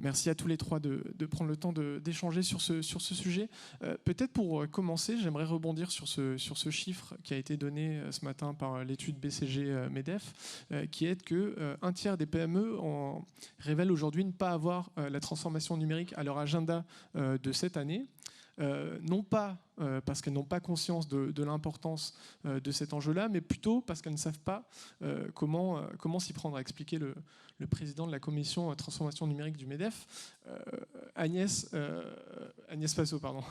Merci à tous les trois de prendre le temps d'échanger sur ce sujet. Peut-être pour commencer, j'aimerais rebondir sur ce chiffre qui a été donné ce matin par l'étude BCG MEDEF, qui est que un tiers des PME révèlent aujourd'hui ne pas avoir la transformation numérique à leur agenda de cette année. Non pas parce qu'elles n'ont pas conscience de l'importance de cet enjeu-là, mais plutôt parce qu'elles ne savent pas comment s'y prendre, a expliqué le président de la commission transformation numérique du MEDEF, Agnès Passot. Pardon.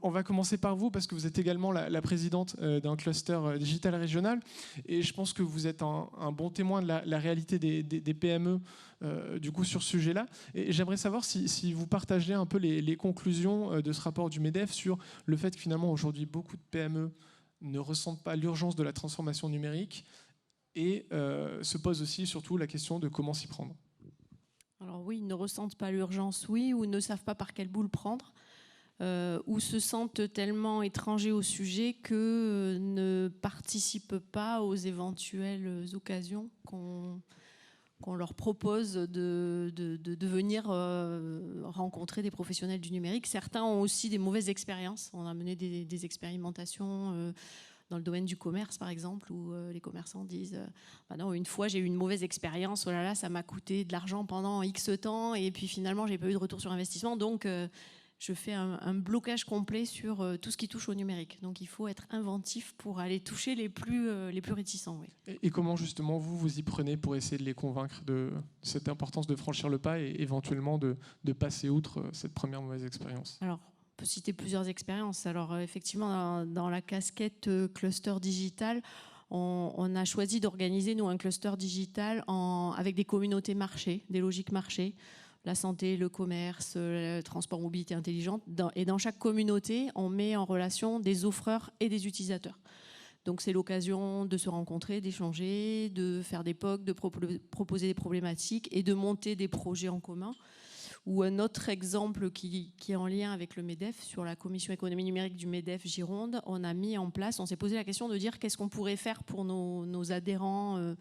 On va commencer par vous, parce que vous êtes également la présidente d'un cluster digital régional, et je pense que vous êtes un bon témoin de la réalité des PME du coup sur ce sujet-là. Et j'aimerais savoir si vous partagez un peu les conclusions de ce rapport du MEDEF sur le fait que finalement aujourd'hui beaucoup de PME ne ressentent pas l'urgence de la transformation numérique et se posent aussi surtout la question de comment s'y prendre. Alors oui, ils ne ressentent pas l'urgence, oui, ou ne savent pas par quelle boule prendre, ou se sentent tellement étrangers au sujet que ne participent pas aux éventuelles occasions qu'on leur propose de venir rencontrer des professionnels du numérique. Certains ont aussi des mauvaises expériences. On a mené des expérimentations dans le domaine du commerce, par exemple, où les commerçants disent bah non, une fois j'ai eu une mauvaise expérience, oh là là, ça m'a coûté de l'argent pendant X temps, et puis finalement j'ai pas eu de retour sur investissement, donc je fais un blocage complet sur tout ce qui touche au numérique. Donc il faut être inventif pour aller toucher les plus réticents. Oui. Et comment justement vous y prenez pour essayer de les convaincre de cette importance de franchir le pas et éventuellement de passer outre cette première mauvaise expérience? Alors, on peut citer plusieurs expériences. Alors effectivement, dans la casquette cluster digital, on a choisi d'organiser nous un cluster digital avec des communautés marchés, des logiques marchés. La santé, le commerce, le transport, mobilité intelligente. Et dans chaque communauté, on met en relation des offreurs et des utilisateurs. Donc c'est l'occasion de se rencontrer, d'échanger, de faire des POC, de proposer des problématiques et de monter des projets en commun. Ou un autre exemple qui est en lien avec le MEDEF, sur la commission économie numérique du MEDEF Gironde, on a mis en place, on s'est posé la question de dire qu'est-ce qu'on pourrait faire pour nos adhérents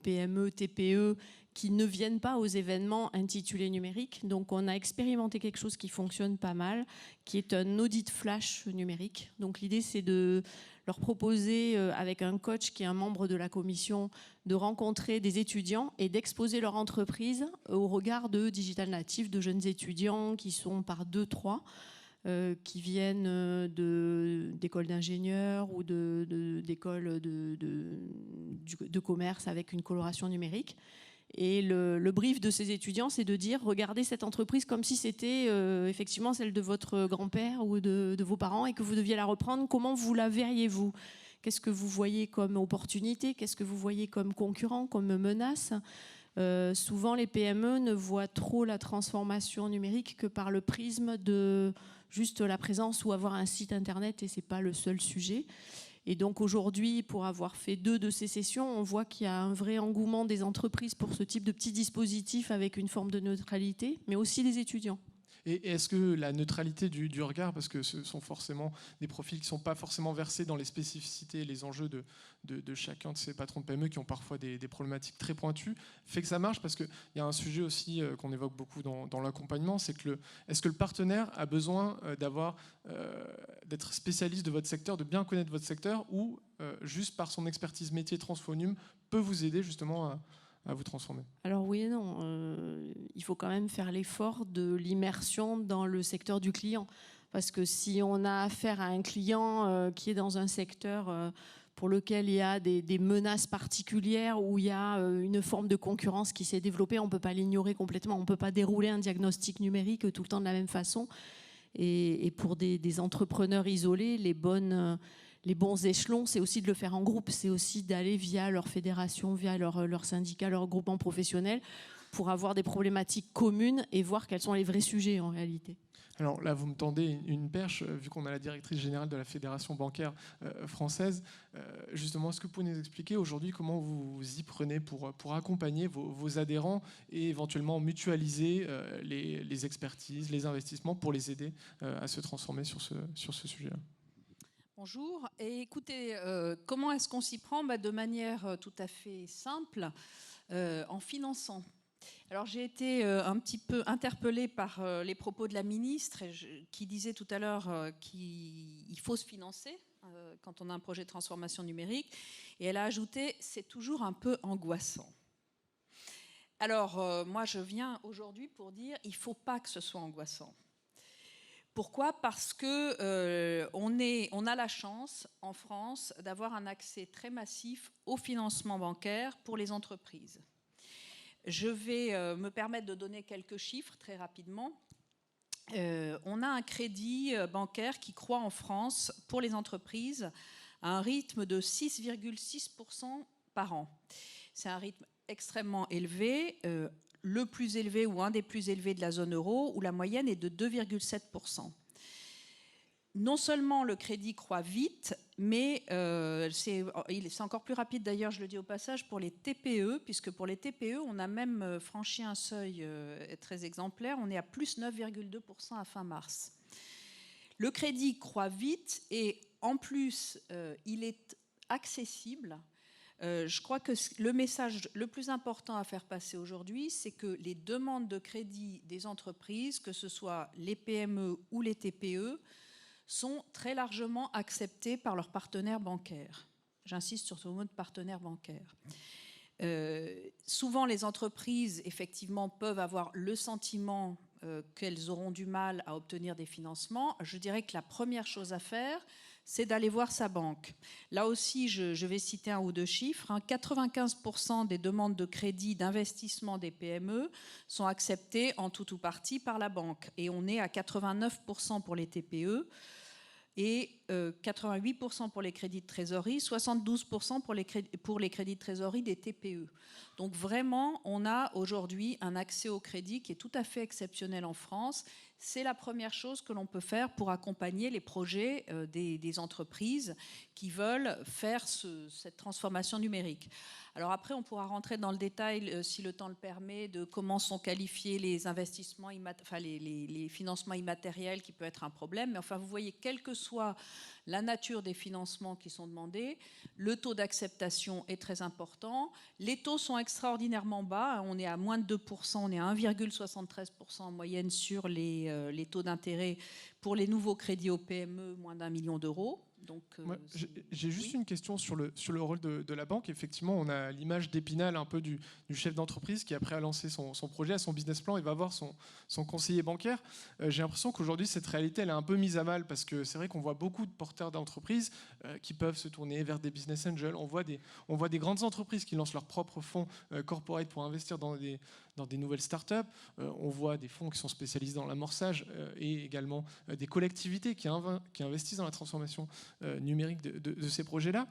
PME, TPE, qui ne viennent pas aux événements intitulés numériques. Donc on a expérimenté quelque chose qui fonctionne pas mal, qui est un audit flash numérique. Donc l'idée c'est de leur proposer, avec un coach qui est un membre de la commission, de rencontrer des étudiants et d'exposer leur entreprise au regard de digital natifs, de jeunes étudiants qui sont par 2-3, qui viennent d'écoles d'ingénieurs ou d'écoles de commerce avec une coloration numérique. Et le brief de ces étudiants, c'est de dire, regardez cette entreprise comme si c'était effectivement celle de votre grand-père ou de vos parents et que vous deviez la reprendre. Comment vous la verriez-vous ? Qu'est-ce que vous voyez comme opportunité ? Qu'est-ce que vous voyez comme concurrent, comme menace ? Souvent, les PME ne voient trop la transformation numérique que par le prisme de juste la présence ou avoir un site internet, et ce n'est pas le seul sujet. Et donc aujourd'hui, pour avoir fait 2 de ces sessions, on voit qu'il y a un vrai engouement des entreprises pour ce type de petits dispositifs avec une forme de neutralité, mais aussi des étudiants. Et est-ce que la neutralité du regard, parce que ce sont forcément des profils qui ne sont pas forcément versés dans les spécificités et les enjeux de chacun de ces patrons de PME qui ont parfois des problématiques très pointues, fait que ça marche? Parce qu'il y a un sujet aussi qu'on évoque beaucoup dans l'accompagnement, c'est que est-ce que le partenaire a besoin d'être spécialiste de votre secteur, de bien connaître votre secteur, ou juste par son expertise métier Transfonum peut vous aider justement à vous transformer? Alors oui et non. Il faut quand même faire l'effort de l'immersion dans le secteur du client. Parce que si on a affaire à un client qui est dans un secteur pour lequel il y a des menaces particulières, où il y a une forme de concurrence qui s'est développée, on ne peut pas l'ignorer complètement. On ne peut pas dérouler un diagnostic numérique tout le temps de la même façon. Et pour des entrepreneurs isolés, les bons échelons, c'est aussi de le faire en groupe, c'est aussi d'aller via leur fédération, via leur syndicat, leur groupement professionnel, pour avoir des problématiques communes et voir quels sont les vrais sujets en réalité. Alors là, vous me tendez une perche, vu qu'on a la directrice générale de la Fédération bancaire française. Justement, est-ce que vous pouvez nous expliquer aujourd'hui comment vous y prenez pour accompagner vos adhérents et éventuellement mutualiser les expertises, les investissements pour les aider à se transformer sur ce sujet-là? Bonjour. Et écoutez, comment est-ce qu'on s'y prend ? De manière tout à fait simple, en finançant. Alors j'ai été un petit peu interpellée par les propos de la ministre qui disait tout à l'heure qu'il faut se financer quand on a un projet de transformation numérique. Et elle a ajouté « c'est toujours un peu angoissant ». Alors moi je viens aujourd'hui pour dire il ne faut pas que ce soit angoissant. Pourquoi ? Parce que on a la chance en France d'avoir un accès très massif au financement bancaire pour les entreprises. Je vais me permettre de donner quelques chiffres très rapidement. On a un crédit bancaire qui croît en France pour les entreprises à un rythme de 6,6% par an. C'est un rythme extrêmement élevé, le plus élevé ou un des plus élevés de la zone euro, où la moyenne est de 2,7%. Non seulement le crédit croît vite, mais c'est encore plus rapide d'ailleurs, je le dis au passage, pour les TPE, puisque pour les TPE, on a même franchi un seuil très exemplaire, on est à plus 9,2% à fin mars. Le crédit croît vite et en plus, il est accessible. Je crois que le message le plus important à faire passer aujourd'hui, c'est que les demandes de crédit des entreprises, que ce soit les PME ou les TPE, sont très largement acceptés par leurs partenaires bancaires. J'insiste sur ce mot de partenaire bancaire. Souvent, les entreprises, effectivement, peuvent avoir le sentiment qu'elles auront du mal à obtenir des financements. Je dirais que la première chose à faire, c'est d'aller voir sa banque. Là aussi, je vais citer un ou deux chiffres. 95% des demandes de crédit d'investissement des PME sont acceptées en tout ou partie par la banque. Et on est à 89% pour les TPE et 88% pour les crédits de trésorerie, 72% pour les crédits de trésorerie des TPE. Donc vraiment, on a aujourd'hui un accès au crédit qui est tout à fait exceptionnel en France. C'est la première chose que l'on peut faire pour accompagner les projets des entreprises qui veulent faire cette transformation numérique. Alors après, on pourra rentrer dans le détail, si le temps le permet, de comment sont qualifiés les investissements, les financements immatériels, qui peut être un problème. Mais enfin, vous voyez, quelle que soit la nature des financements qui sont demandés, le taux d'acceptation est très important. Les taux sont extraordinairement bas. On est à moins de 2%, on est à 1,73% en moyenne sur les taux d'intérêt pour les nouveaux crédits aux PME, moins d'1 million d'euros. Donc, j'ai juste une question sur le rôle de la banque. Effectivement, on a l'image d'Épinal un peu du chef d'entreprise qui, après, a lancé son projet, son business plan, et va voir son conseiller bancaire. J'ai l'impression qu'aujourd'hui, cette réalité, elle est un peu mise à mal parce que c'est vrai qu'on voit beaucoup de porteurs d'entreprises qui peuvent se tourner vers des business angels. On voit des grandes entreprises qui lancent leurs propres fonds corporate pour investir dans des nouvelles startups. On voit des fonds qui sont spécialisés dans l'amorçage et également des collectivités qui investissent dans la transformation numérique de ces projets-là.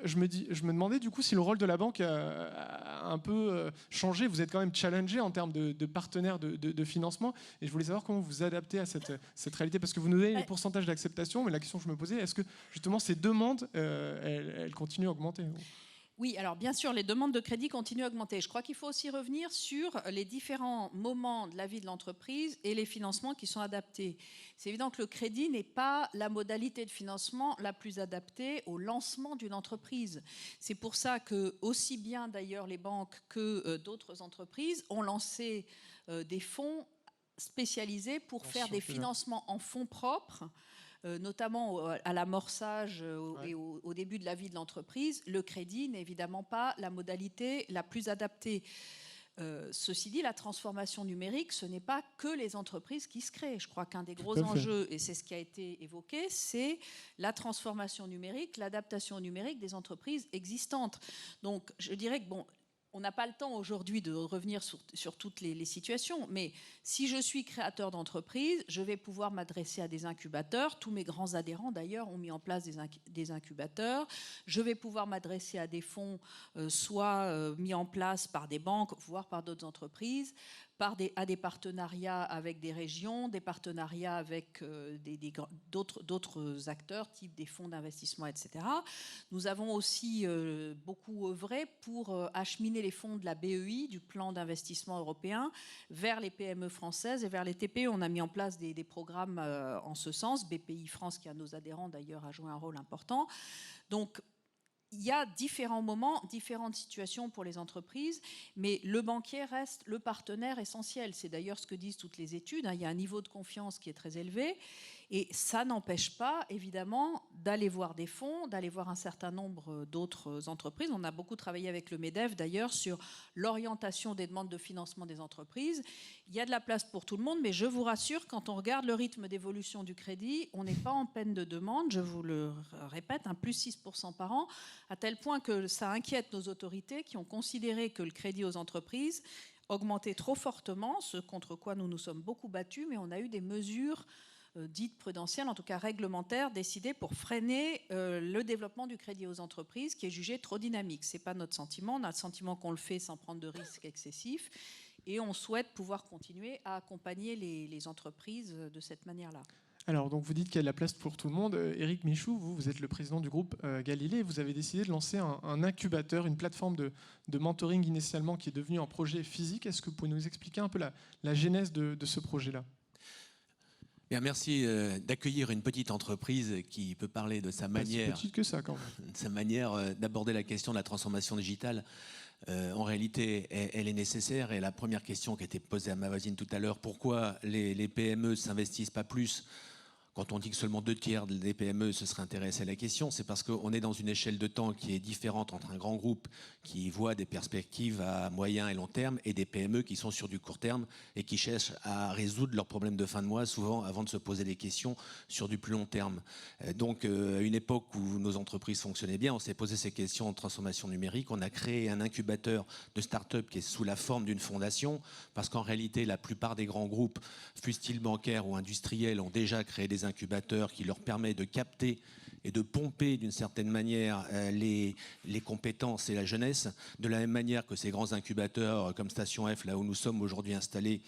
Je me demandais du coup si le rôle de la banque a un peu changé. Vous êtes quand même challengé en termes de partenaires de financement et je voulais savoir comment vous adaptez à cette réalité parce que vous nous donnez les pourcentages d'acceptation, mais la question que je me posais, est-ce que justement ces demandes, elles continuent à augmenter ? Oui, alors bien sûr, les demandes de crédit continuent à augmenter. Je crois qu'il faut aussi revenir sur les différents moments de la vie de l'entreprise et les financements qui sont adaptés. C'est évident que le crédit n'est pas la modalité de financement la plus adaptée au lancement d'une entreprise. C'est pour ça que, aussi bien d'ailleurs les banques que d'autres entreprises ont lancé des fonds spécialisés pour faire des financements en fonds propres, notamment à l'amorçage et au début de la vie de l'entreprise. Le crédit n'est évidemment pas la modalité la plus adaptée. Ceci dit, la transformation numérique, ce n'est pas que les entreprises qui se créent. Je crois qu'un des gros enjeux, et c'est ce qui a été évoqué, c'est la transformation numérique, l'adaptation numérique des entreprises existantes. Donc je dirais que on n'a pas le temps aujourd'hui de revenir sur toutes les situations, mais si je suis créateur d'entreprise, je vais pouvoir m'adresser à des incubateurs. Tous mes grands adhérents, d'ailleurs, ont mis en place des incubateurs. Je vais pouvoir m'adresser à des fonds, soit mis en place par des banques, voire par d'autres entreprises, à des partenariats avec des régions, des partenariats avec d'autres acteurs, type des fonds d'investissement, etc. Nous avons aussi beaucoup œuvré pour acheminer les fonds de la BEI, du plan d'investissement européen, vers les PME françaises et vers les TPE. On a mis en place des programmes en ce sens. BPI France, qui est un de nos adhérents d'ailleurs, a joué un rôle important. Donc, il y a différents moments, différentes situations pour les entreprises, mais le banquier reste le partenaire essentiel. C'est d'ailleurs ce que disent toutes les études. Il y a un niveau de confiance qui est très élevé. Et ça n'empêche pas, évidemment, d'aller voir des fonds, d'aller voir un certain nombre d'autres entreprises. On a beaucoup travaillé avec le MEDEF, d'ailleurs, sur l'orientation des demandes de financement des entreprises. Il y a de la place pour tout le monde, mais je vous rassure, quand on regarde le rythme d'évolution du crédit, on n'est pas en peine de demande, je vous le répète, un plus 6% par an, à tel point que ça inquiète nos autorités qui ont considéré que le crédit aux entreprises augmentait trop fortement, ce contre quoi nous nous sommes beaucoup battus, mais on a eu des mesures dites prudentielles, en tout cas réglementaires, décidées pour freiner le développement du crédit aux entreprises qui est jugé trop dynamique. Ce n'est pas notre sentiment. On a le sentiment qu'on le fait sans prendre de risques excessifs et on souhaite pouvoir continuer à accompagner les entreprises de cette manière-là. Alors, donc vous dites qu'il y a de la place pour tout le monde. Éric Michou, vous êtes le président du groupe Galilée. Vous avez décidé de lancer un incubateur, une plateforme de mentoring initialement qui est devenue un projet physique. Est-ce que vous pouvez nous expliquer un peu la genèse de ce projet-là ? Bien, merci d'accueillir une petite entreprise qui peut parler de sa manière, petite que ça, quand même. de sa manière d'aborder la question de la transformation digitale. En réalité, elle est nécessaire. Et la première question qui a été posée à ma voisine tout à l'heure, pourquoi les PME ne s'investissent pas plus ? Quand on dit que seulement 2/3 des PME se seraient intéressés à la question, c'est parce qu'on est dans une échelle de temps qui est différente entre un grand groupe qui voit des perspectives à moyen et long terme et des PME qui sont sur du court terme et qui cherchent à résoudre leurs problèmes de fin de mois, souvent avant de se poser des questions sur du plus long terme. Donc, à une époque où nos entreprises fonctionnaient bien, on s'est posé ces questions en transformation numérique. On a créé un incubateur de start-up qui est sous la forme d'une fondation, parce qu'en réalité, la plupart des grands groupes, fussent-ils bancaires ou industriels, ont déjà créé des incubateurs qui leur permettent de capter et de pomper d'une certaine manière les compétences et la jeunesse, de la même manière que ces grands incubateurs comme Station F, là où nous sommes aujourd'hui installés,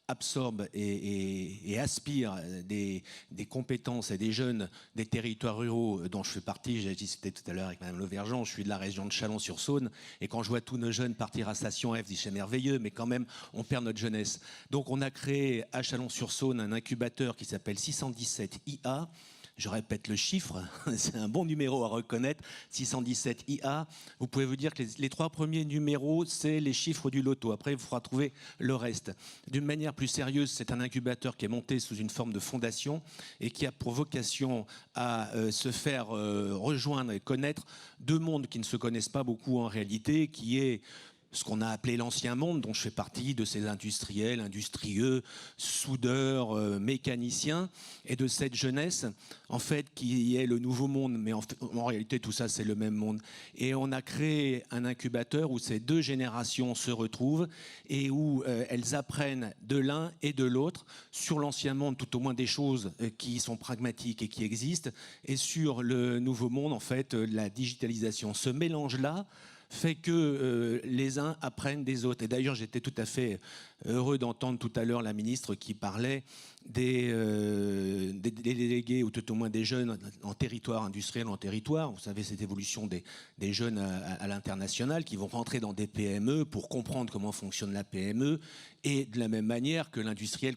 absorbe et aspire des compétences et des jeunes des territoires ruraux dont je fais partie. J'ai dit c'était tout à l'heure avec Mme Lauvergeon, je suis de la région de Chalon-sur-Saône, et quand je vois tous nos jeunes partir à Station F, je dis c'est merveilleux, mais quand même on perd notre jeunesse. Donc on a créé à Chalon-sur-Saône un incubateur qui s'appelle 617 IA. Je répète le chiffre, c'est un bon numéro à reconnaître, 617 IA. Vous pouvez vous dire que les 3 premiers numéros, c'est les chiffres du loto. Après, il faudra trouver le reste. D'une manière plus sérieuse, c'est un incubateur qui est monté sous une forme de fondation et qui a pour vocation à se faire rejoindre et connaître 2 mondes qui ne se connaissent pas beaucoup en réalité, qui est ce qu'on a appelé l'ancien monde, dont je fais partie, de ces industriels, industrieux, soudeurs, mécaniciens, et de cette jeunesse, en fait, qui est le nouveau monde. Mais en réalité, tout ça, c'est le même monde. Et on a créé un incubateur où ces 2 générations se retrouvent et où elles apprennent de l'un et de l'autre sur l'ancien monde, tout au moins des choses qui sont pragmatiques et qui existent, et sur le nouveau monde, en fait, la digitalisation. Ce mélange-là fait que les uns apprennent des autres. Et d'ailleurs, j'étais tout à fait heureux d'entendre tout à l'heure la ministre qui parlait des délégués, ou tout au moins des jeunes en territoire industriel, en territoire. Vous savez, cette évolution des jeunes à l'international qui vont rentrer dans des PME pour comprendre comment fonctionne la PME, et de la même manière que l'industriel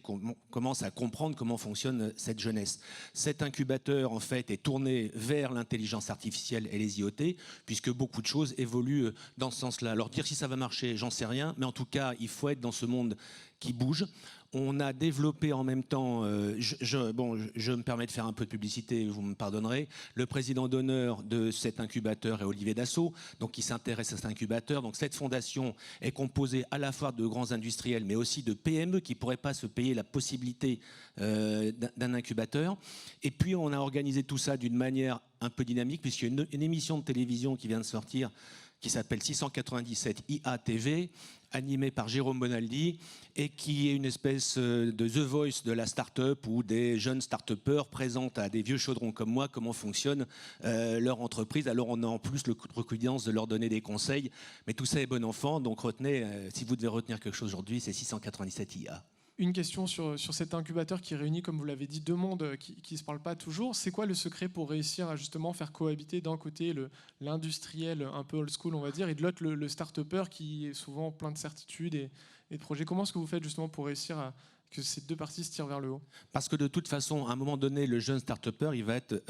commence à comprendre comment fonctionne cette jeunesse. Cet incubateur, en fait, est tourné vers l'intelligence artificielle et les IoT, puisque beaucoup de choses évoluent dans ce sens-là. Alors dire si ça va marcher, j'en sais rien, mais en tout cas, il faut être dans ce monde qui bouge. On a développé en même temps, je me permets de faire un peu de publicité, vous me pardonnerez, le président d'honneur de cet incubateur est Olivier Dassault, donc qui s'intéresse à cet incubateur. Donc cette fondation est composée à la fois de grands industriels, mais aussi de PME qui ne pourraient pas se payer la possibilité d'un incubateur. Et puis on a organisé tout ça d'une manière un peu dynamique, puisqu'il y a une émission de télévision qui vient de sortir, qui s'appelle 697 IATV, animé par Jérôme Bonaldi, et qui est une espèce de The Voice de la start-up, où des jeunes start-upers présentent à des vieux chaudrons comme moi comment fonctionne leur entreprise. Alors on a en plus le recrudescence de leur donner des conseils, mais tout ça est bon enfant, donc retenez, si vous devez retenir quelque chose aujourd'hui, c'est 697 IA. Une question sur cet incubateur qui réunit, comme vous l'avez dit, 2 mondes qui ne se parlent pas toujours. C'est quoi le secret pour réussir à justement faire cohabiter d'un côté l'industriel un peu old school, on va dire, et de l'autre le start-upper qui est souvent plein de certitudes et de projets? Comment est-ce que vous faites justement pour réussir que ces deux parties se tirent vers le haut? Parce que de toute façon, à un moment donné, le jeune start-upper, il va être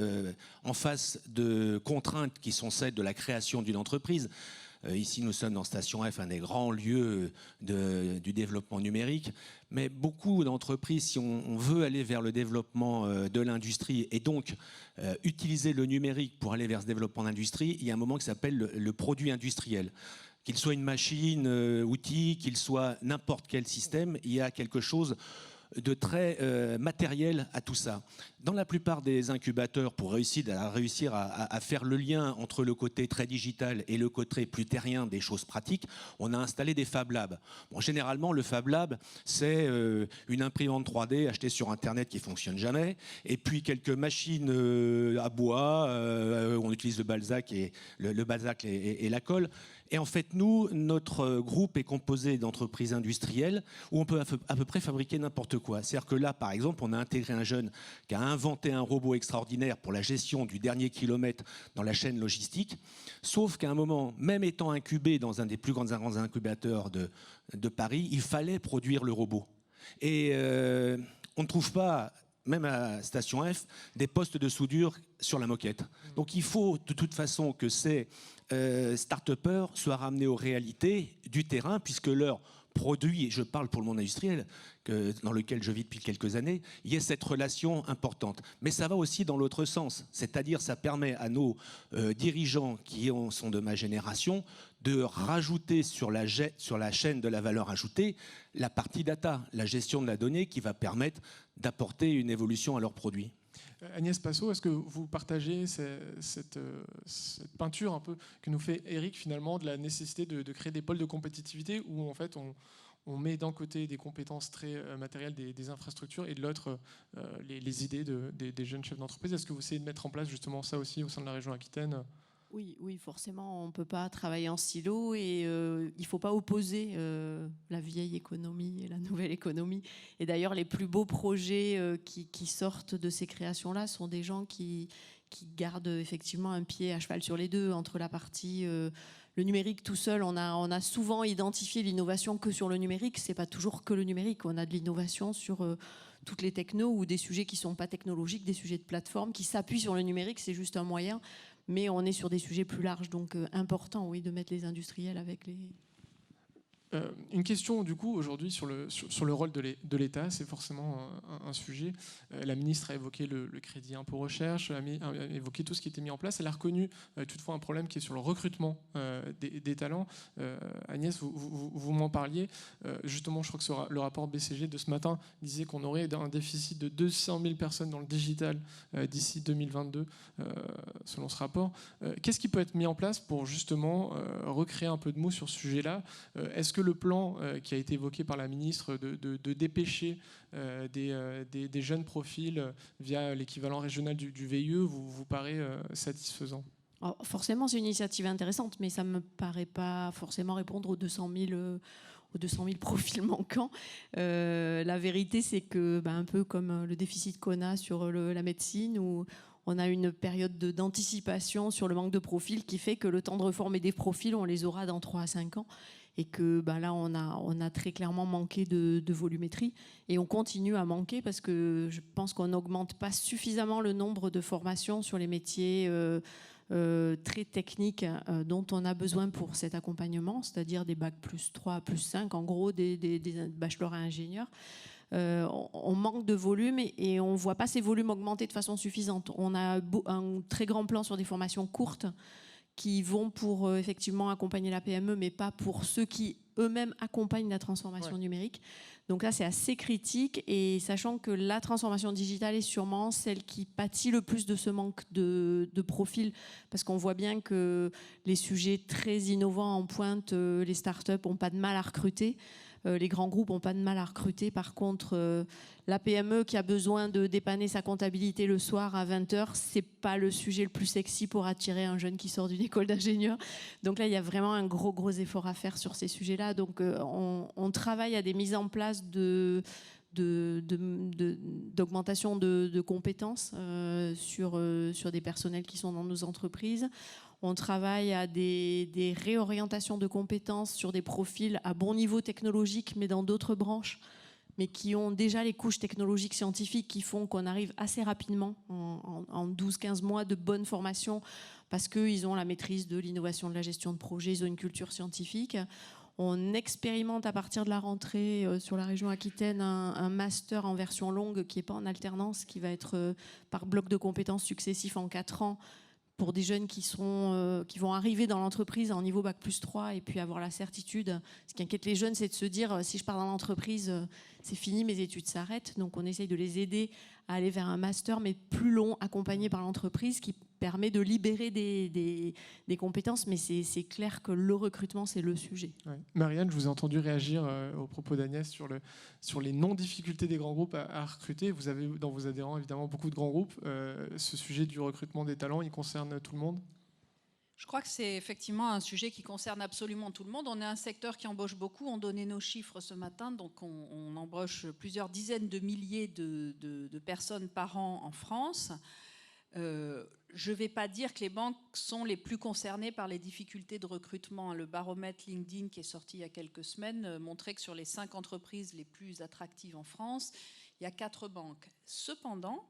en face de contraintes qui sont celles de la création d'une entreprise. Ici, nous sommes dans Station F, un des grands lieux du développement numérique. Mais beaucoup d'entreprises, si on veut aller vers le développement de l'industrie et donc utiliser le numérique pour aller vers ce développement d'industrie, il y a un moment qui s'appelle le produit industriel. Qu'il soit une machine, outil, qu'il soit n'importe quel système, il y a quelque chose de très matériel à tout ça. Dans la plupart des incubateurs, pour réussir à faire le lien entre le côté très digital et le côté plus terrien des choses pratiques, on a installé des Fab Labs. Bon, généralement, le Fab Lab, c'est une imprimante 3D achetée sur Internet qui ne fonctionne jamais, et puis quelques machines à bois, on utilise le Balzac et la colle. Et en fait, nous, notre groupe est composé d'entreprises industrielles où on peut à peu près fabriquer n'importe quoi. C'est-à-dire que là, par exemple, on a intégré un jeune qui a inventé un robot extraordinaire pour la gestion du dernier kilomètre dans la chaîne logistique. Sauf qu'à un moment, même étant incubé dans un des plus grands incubateurs de Paris, il fallait produire le robot. Et on ne trouve pas, même à Station F, des postes de soudure sur la moquette. Donc il faut de toute façon que ces start-upers soient ramenés aux réalités du terrain, puisque leurs produits, et je parle pour le monde industriel, dans lequel je vis depuis quelques années, il y a cette relation importante. Mais ça va aussi dans l'autre sens, c'est-à-dire ça permet à nos dirigeants qui sont de ma génération de rajouter sur la chaîne de la valeur ajoutée la partie data, la gestion de la donnée qui va permettre d'apporter une évolution à leurs produits. Agnès Passot, est-ce que vous partagez cette peinture un peu que nous fait Eric finalement de la nécessité de créer des pôles de compétitivité où en fait on met d'un côté des compétences très matérielles, des infrastructures, et de l'autre les idées des jeunes chefs d'entreprise? Est-ce que vous essayez de mettre en place justement ça aussi au sein de la région Aquitaine? Oui, forcément, on ne peut pas travailler en silo et il ne faut pas opposer la vieille économie et la nouvelle économie. Et d'ailleurs, les plus beaux projets qui sortent de ces créations-là sont des gens qui gardent effectivement un pied à cheval sur les deux, entre la partie... le numérique tout seul, on a souvent identifié l'innovation que sur le numérique. Ce n'est pas toujours que le numérique. On a de l'innovation sur toutes les technos ou des sujets qui ne sont pas technologiques, des sujets de plateforme qui s'appuient sur le numérique. C'est juste un moyen. Mais on est sur des sujets plus larges, donc important, oui, de mettre les industriels avec les... Une question du coup aujourd'hui sur le rôle de l'État, c'est forcément un sujet. La ministre a évoqué le crédit impôt recherche, a évoqué tout ce qui était mis en place. Elle a reconnu toutefois un problème qui est sur le recrutement des talents. Agnès, vous m'en parliez. Justement, je crois que le rapport BCG de ce matin disait qu'on aurait un déficit de 200 000 personnes dans le digital d'ici 2022, selon ce rapport. Qu'est-ce qui peut être mis en place pour justement recréer un peu de mou sur ce sujet-là? Est-ce que le plan qui a été évoqué par la ministre de dépêcher des jeunes profils via l'équivalent régional du VIE vous paraît satisfaisant? Alors, forcément, c'est une initiative intéressante, mais ça ne me paraît pas forcément répondre aux 200 000 profils manquants. La vérité, c'est que, un peu comme le déficit qu'on a sur la médecine, où on a une période d'anticipation sur le manque de profils qui fait que le temps de reformer des profils, on les aura dans 3 à 5 ans. Et que là, on a très clairement manqué de volumétrie. Et on continue à manquer parce que je pense qu'on n'augmente pas suffisamment le nombre de formations sur les métiers très techniques dont on a besoin pour cet accompagnement, c'est-à-dire des bacs +3, +5, en gros des bachelors à ingénieurs. On manque de volume et on ne voit pas ces volumes augmenter de façon suffisante. On a un très grand plan sur des formations courtes qui vont pour effectivement accompagner la PME, mais pas pour ceux qui eux-mêmes accompagnent la transformation numérique. Donc là, c'est assez critique, et sachant que la transformation digitale est sûrement celle qui pâtit le plus de ce manque de profil, parce qu'on voit bien que les sujets très innovants en pointe, les startups n'ont pas de mal à recruter. Les grands groupes n'ont pas de mal à recruter. Par contre, la PME qui a besoin de dépanner sa comptabilité le soir à 20h, ce n'est pas le sujet le plus sexy pour attirer un jeune qui sort d'une école d'ingénieur. Donc là, il y a vraiment un gros effort à faire sur ces sujets-là. Donc on travaille à des mises en place d'augmentation de compétences sur des personnels qui sont dans nos entreprises. On travaille à des réorientations de compétences sur des profils à bon niveau technologique, mais dans d'autres branches, mais qui ont déjà les couches technologiques scientifiques qui font qu'on arrive assez rapidement, en 12-15 mois de bonne formation, parce qu'ils ont la maîtrise de l'innovation, de la gestion de projet, ils ont une culture scientifique. On expérimente à partir de la rentrée sur la région Aquitaine un master en version longue qui n'est pas en alternance, qui va être par bloc de compétences successifs en 4 ans, pour des jeunes qui vont arriver dans l'entreprise en niveau Bac+3 et puis avoir la certitude. Ce qui inquiète les jeunes, c'est de se dire, si je pars dans l'entreprise, c'est fini, mes études s'arrêtent. Donc on essaye de les aider à aller vers un master, mais plus long, accompagné par l'entreprise, qui permet de libérer des compétences. Mais c'est clair que le recrutement, c'est le sujet. Ouais. Marianne, je vous ai entendu réagir au propos d'Agnès sur les non-difficultés des grands groupes à recruter. Vous avez dans vos adhérents évidemment beaucoup de grands groupes. Ce sujet du recrutement des talents, il concerne tout le monde ? Je crois que c'est effectivement un sujet qui concerne absolument tout le monde. On est un secteur qui embauche beaucoup. On donnait nos chiffres ce matin. Donc on embauche plusieurs dizaines de milliers de personnes par an en France. Je ne vais pas dire que les banques sont les plus concernées par les difficultés de recrutement. Le baromètre LinkedIn qui est sorti il y a quelques semaines montrait que sur les 5 entreprises les plus attractives en France, il y a 4 banques. Cependant,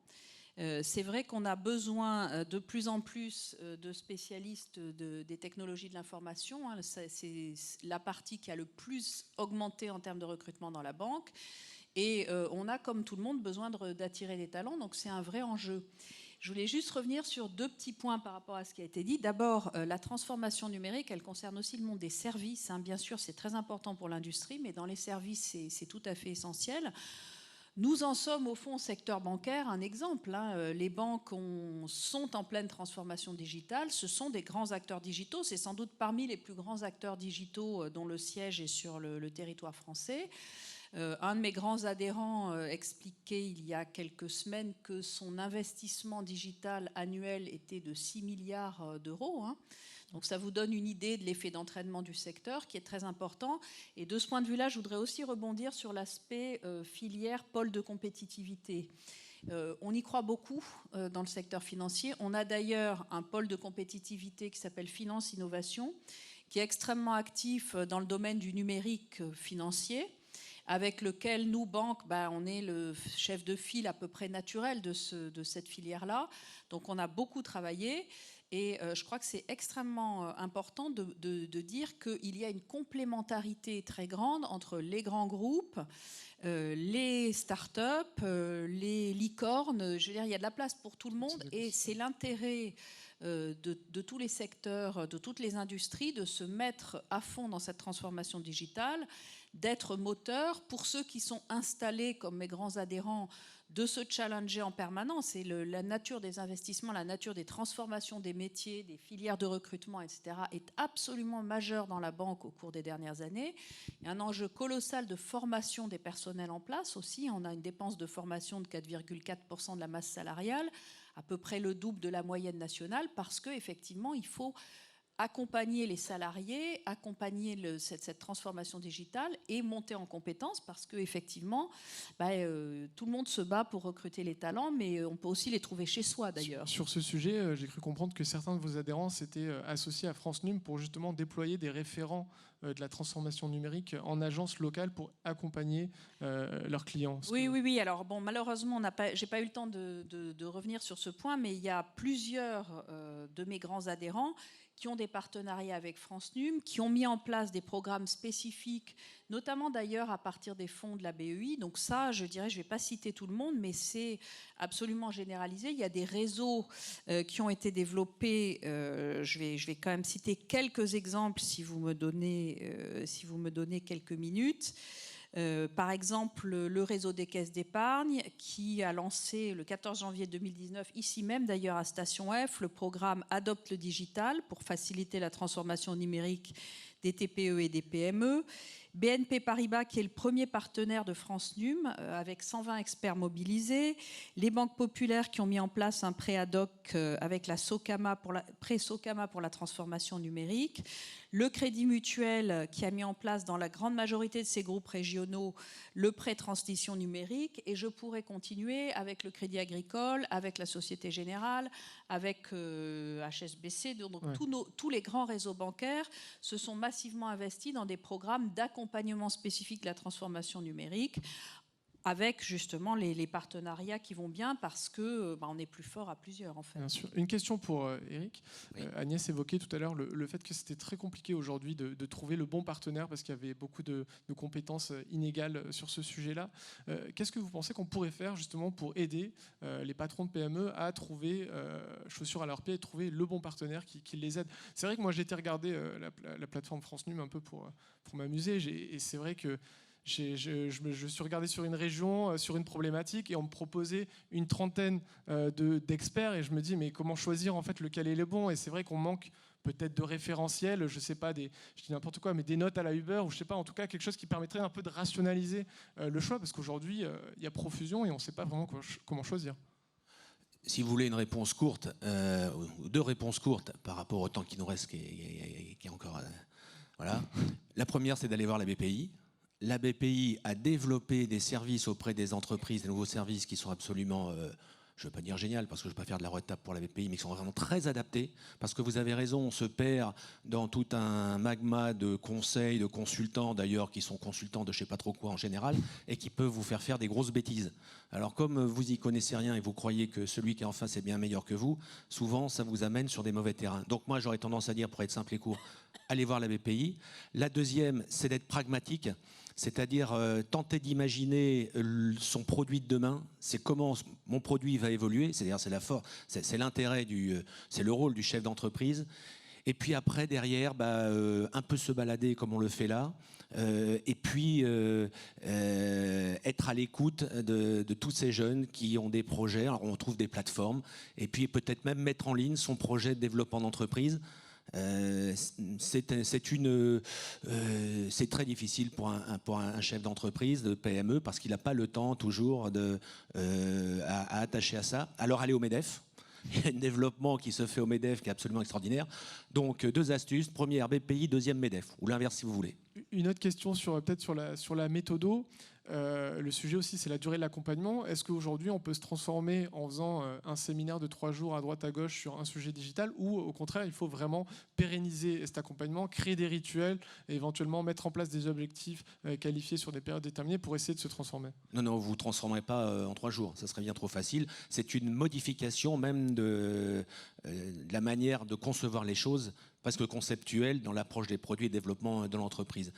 c'est vrai qu'on a besoin de plus en plus de spécialistes des technologies de l'information. C'est la partie qui a le plus augmenté en termes de recrutement dans la banque. Et on a, comme tout le monde, besoin d'attirer des talents. Donc c'est un vrai enjeu. Je voulais juste revenir sur 2 petits points par rapport à ce qui a été dit. D'abord, la transformation numérique, elle concerne aussi le monde des services. Bien sûr, c'est très important pour l'industrie, mais dans les services, c'est tout à fait essentiel. Nous en sommes au fond au secteur bancaire un exemple. Les banques sont en pleine transformation digitale. Ce sont des grands acteurs digitaux. C'est sans doute parmi les plus grands acteurs digitaux dont le siège est sur le territoire français. Un de mes grands adhérents expliquait il y a quelques semaines que son investissement digital annuel était de 6 milliards d'euros. Donc ça vous donne une idée de l'effet d'entraînement du secteur qui est très important. Et de ce point de vue-là, je voudrais aussi rebondir sur l'aspect filière, pôle de compétitivité. On y croit beaucoup dans le secteur financier. On a d'ailleurs un pôle de compétitivité qui s'appelle Finance Innovation, qui est extrêmement actif dans le domaine du numérique financier, avec lequel nous, banques, on est le chef de file à peu près naturel de cette filière-là. Donc on a beaucoup travaillé. Et je crois que c'est extrêmement important de dire qu'il y a une complémentarité très grande entre les grands groupes, les start-up, les licornes. Je veux dire, il y a de la place pour tout le monde et c'est l'intérêt de tous les secteurs, de toutes les industries, de se mettre à fond dans cette transformation digitale, d'être moteur pour ceux qui sont installés comme mes grands adhérents, de se challenger en permanence. Et la nature des investissements, la nature des transformations des métiers, des filières de recrutement, etc., est absolument majeure dans la banque au cours des dernières années. Il y a un enjeu colossal de formation des personnels en place aussi. On a une dépense de formation de 4,4% de la masse salariale, à peu près le double de la moyenne nationale, parce qu'effectivement, il faut accompagner les salariés, accompagner cette transformation digitale et monter en compétences parce qu'effectivement, tout le monde se bat pour recruter les talents, mais on peut aussi les trouver chez soi d'ailleurs. Sur ce sujet, j'ai cru comprendre que certains de vos adhérents s'étaient associés à France Num pour justement déployer des référents de la transformation numérique en agence locale pour accompagner leurs clients. Oui. Alors bon, malheureusement, j'ai pas eu le temps de revenir sur ce point, mais il y a plusieurs de mes grands adhérents qui ont des partenariats avec France Num, qui ont mis en place des programmes spécifiques, notamment d'ailleurs à partir des fonds de la BEI. Donc ça, je dirais, je ne vais pas citer tout le monde, mais c'est absolument généralisé. Il y a des réseaux qui ont été développés. Je vais quand même citer quelques exemples si vous me donnez quelques minutes. Par exemple, le réseau des caisses d'épargne qui a lancé le 14 janvier 2019, ici même d'ailleurs à Station F, le programme Adopte le digital pour faciliter la transformation numérique des TPE et des PME. BNP Paribas qui est le premier partenaire de France Num avec 120 experts mobilisés. Les banques populaires qui ont mis en place un prêt ad hoc avec la prêt Socama pour la transformation numérique. Le Crédit Mutuel qui a mis en place dans la grande majorité de ses groupes régionaux le prêt transition numérique. Et je pourrais continuer avec le Crédit Agricole, avec la Société Générale, avec HSBC. Donc tous les grands réseaux bancaires se sont massivement investis dans des programmes d'accompagnement spécifique de la transformation numérique avec justement les partenariats qui vont bien parce que on est plus fort à plusieurs en fait. Bien sûr. Une question pour Eric. Oui. Agnès évoquait tout à l'heure le fait que c'était très compliqué aujourd'hui de trouver le bon partenaire parce qu'il y avait beaucoup de compétences inégales sur ce sujet-là. Qu'est-ce que vous pensez qu'on pourrait faire justement pour aider les patrons de PME à trouver chaussures à leurs pieds et trouver le bon partenaire qui les aide? C'est vrai que moi j'ai été regarder la plateforme France Num un peu pour m'amuser et c'est vrai que je suis regardé sur une région, sur une problématique, et on me proposait une trentaine d'experts, et je me dis mais comment choisir en fait lequel est le bon? Et c'est vrai qu'on manque peut-être de référentiels, je sais pas, je dis n'importe quoi, mais des notes à la Uber, ou je sais pas, en tout cas quelque chose qui permettrait un peu de rationaliser le choix, parce qu'aujourd'hui il y a profusion et on ne sait pas vraiment comment choisir. Si vous voulez une réponse courte, ou deux réponses courtes par rapport au temps qui nous reste, qui est encore... voilà. La première, c'est d'aller voir la BPI. La BPI a développé des services auprès des entreprises, des nouveaux services qui sont absolument, je ne veux pas dire génial, parce que je ne veux pas faire de la retape pour la BPI, mais qui sont vraiment très adaptés. Parce que vous avez raison, on se perd dans tout un magma de conseils, de consultants d'ailleurs, qui sont consultants de je ne sais pas trop quoi en général, et qui peuvent vous faire des grosses bêtises. Alors comme vous n'y connaissez rien et vous croyez que celui qui est en face est bien meilleur que vous, souvent ça vous amène sur des mauvais terrains. Donc moi j'aurais tendance à dire, pour être simple et court, allez voir la BPI. La deuxième, c'est d'être pragmatique. C'est-à-dire tenter d'imaginer son produit de demain, c'est comment mon produit va évoluer, c'est-à-dire c'est l'intérêt c'est le rôle du chef d'entreprise. Et puis après, derrière, un peu se balader comme on le fait là, et puis être à l'écoute de tous ces jeunes qui ont des projets. Alors on trouve des plateformes, et puis peut-être même mettre en ligne son projet de développement d'entreprise. C'est très difficile pour un chef d'entreprise, de PME, parce qu'il n'a pas le temps toujours à attacher à ça. Alors allez au MEDEF. Il y a un développement qui se fait au MEDEF qui est absolument extraordinaire. Donc deux astuces. Première, BPI, deuxième, MEDEF. Ou l'inverse si vous voulez. Une autre question peut-être sur la méthodo. Le sujet aussi, c'est la durée de l'accompagnement. Est-ce qu'aujourd'hui, on peut se transformer en faisant un séminaire de 3 jours à droite à gauche sur un sujet digital, ou au contraire, il faut vraiment pérenniser cet accompagnement, créer des rituels et éventuellement mettre en place des objectifs qualifiés sur des périodes déterminées pour essayer de se transformer? Non, vous ne vous transformerez pas en 3 jours. Ça serait bien trop facile. C'est une modification même de la manière de concevoir les choses, presque conceptuelle, dans l'approche des produits et développement de l'entreprise.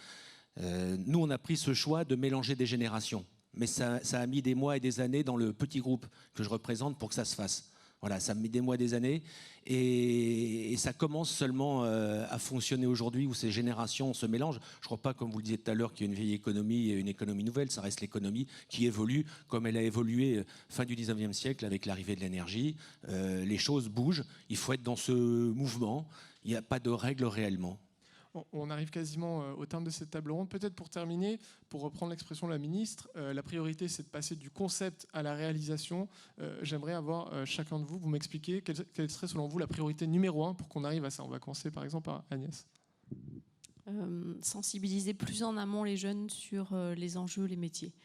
Nous, on a pris ce choix de mélanger des générations. Mais ça a mis des mois et des années dans le petit groupe que je représente pour que ça se fasse. Voilà, ça a mis des mois et des années. Et ça commence seulement à fonctionner aujourd'hui où ces générations se mélangent. Je ne crois pas, comme vous le disiez tout à l'heure, qu'il y a une vieille économie et une économie nouvelle. Ça reste l'économie qui évolue comme elle a évolué fin du 19e siècle avec l'arrivée de l'énergie. Les choses bougent. Il faut être dans ce mouvement. Il n'y a pas de règles réellement. On arrive quasiment au terme de cette table ronde. Peut-être pour terminer, pour reprendre l'expression de la ministre, la priorité c'est de passer du concept à la réalisation. J'aimerais avoir chacun de vous m'expliquer quelle serait selon vous la priorité numéro 1 pour qu'on arrive à ça. On va commencer par exemple par Agnès. Sensibiliser plus en amont les jeunes sur les enjeux, les métiers.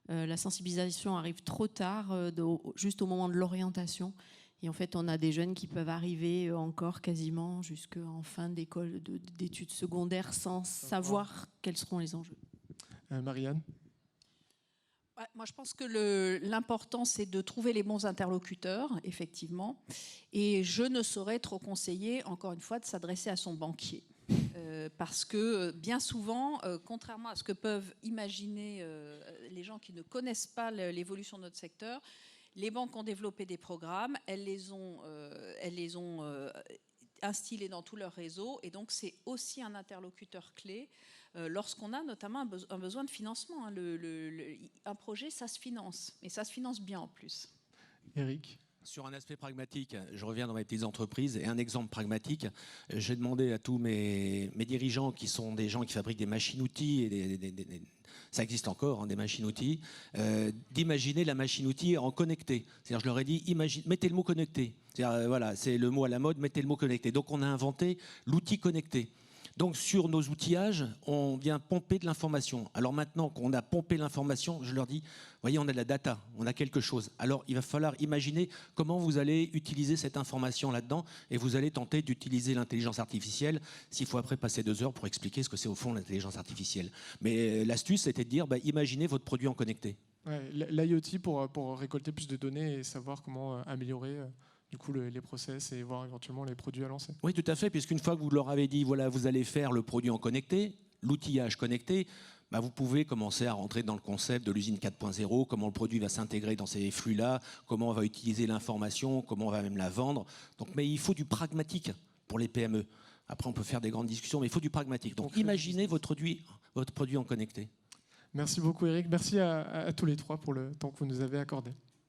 La sensibilisation arrive trop tard, juste au moment de l'orientation. Et en fait, on a des jeunes qui peuvent arriver encore quasiment jusqu'en fin d'école d'études secondaires sans savoir quels seront les enjeux. Marianne? Ouais, moi, je pense que l'important, c'est de trouver les bons interlocuteurs, effectivement. Et je ne saurais trop conseiller, encore une fois, de s'adresser à son banquier. Parce que bien souvent, contrairement à ce que peuvent imaginer les gens qui ne connaissent pas l'évolution de notre secteur, les banques ont développé des programmes, elles les ont instillés dans tout leur réseau, et donc c'est aussi un interlocuteur clé lorsqu'on a notamment un besoin de financement. Un projet, ça se finance, et ça se finance bien en plus. Eric? Sur un aspect pragmatique, je reviens dans mes petites entreprises, et un exemple pragmatique, j'ai demandé à tous mes dirigeants, qui sont des gens qui fabriquent des machines-outils, et ça existe encore, des machines-outils, d'imaginer la machine-outil en connecté. C'est-à-dire, je leur ai dit, mettez le mot connecté. C'est-à-dire, voilà, c'est le mot à la mode, mettez le mot connecté. Donc on a inventé l'outil connecté. Donc sur nos outillages, on vient pomper de l'information. Alors maintenant qu'on a pompé l'information, je leur dis, voyez, on a de la data, on a quelque chose. Alors il va falloir imaginer comment vous allez utiliser cette information là-dedans, et vous allez tenter d'utiliser l'intelligence artificielle, s'il faut après passer 2 heures pour expliquer ce que c'est au fond l'intelligence artificielle. Mais l'astuce, c'était de dire, imaginez votre produit en connecté. Ouais, l'IoT pour récolter plus de données et savoir comment améliorer du coup les process et voir éventuellement les produits à lancer. Oui, tout à fait, puisqu'une fois que vous leur avez dit, voilà, vous allez faire le produit en connecté, l'outillage connecté, bah, vous pouvez commencer à rentrer dans le concept de l'usine 4.0, comment le produit va s'intégrer dans ces flux-là, comment on va utiliser l'information, comment on va même la vendre. Donc, mais il faut du pragmatique pour les PME. Après, on peut faire des grandes discussions, mais il faut du pragmatique. Donc, imaginez votre produit en connecté. Merci beaucoup Eric, merci à tous les trois pour le temps que vous nous avez accordé.